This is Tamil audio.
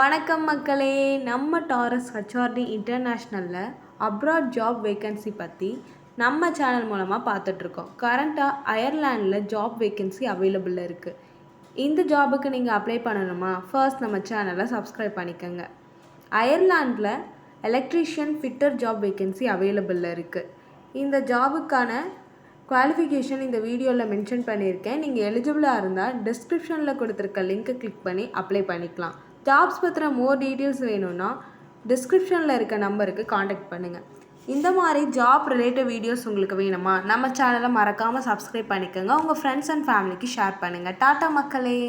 வணக்கம் மக்களே. நம்ம டாரஸ் ஹெச்ஆர்டி இன்டர்நேஷ்னலில் அப்ராட் ஜாப் வேக்கன்சி பற்றி நம்ம சேனல் மூலமாக பார்த்துட்ருக்கோம். கரண்ட்டாக அயர்லாண்டில் ஜாப் வேக்கன்சி அவைலபிளில் இருக்குது. இந்த ஜாபுக்கு நீங்கள் அப்ளை பண்ணணுமா? ஃபர்ஸ்ட் நம்ம சேனலை சப்ஸ்கிரைப் பண்ணிக்கோங்க. அயர்லாண்டில் எலக்ட்ரீஷியன் ஃபிட்டர் ஜாப் வேக்கன்சி அவைலபிளில் இருக்குது. இந்த ஜாபுக்கான குவாலிஃபிகேஷன் இந்த வீடியோவில் மென்ஷன் பண்ணியிருக்கேன். நீங்கள் எலிஜிபிளாக இருந்தால் டிஸ்கிரிப்ஷனில் கொடுத்துருக்க லிங்க்கை கிளிக் பண்ணி அப்ளை பண்ணிக்கலாம். ஜாப்ஸ் பற்றின மோர் டீட்டெயில்ஸ் வேணும்னா டிஸ்கிரிப்ஷனில் இருக்க நம்பருக்கு காண்டாக்ட் பண்ணுங்கள். இந்த மாதிரி ஜாப் ரிலேட்டட் வீடியோஸ் உங்களுக்கு வேணுமா? நம்ம சேனலை மறக்காமல் சப்ஸ்கிரைப் பண்ணிக்கோங்க. உங்கள் ஃப்ரெண்ட்ஸ் அண்ட் ஃபேமிலிக்கு ஷேர் பண்ணுங்கள். டாட்டா மக்களே.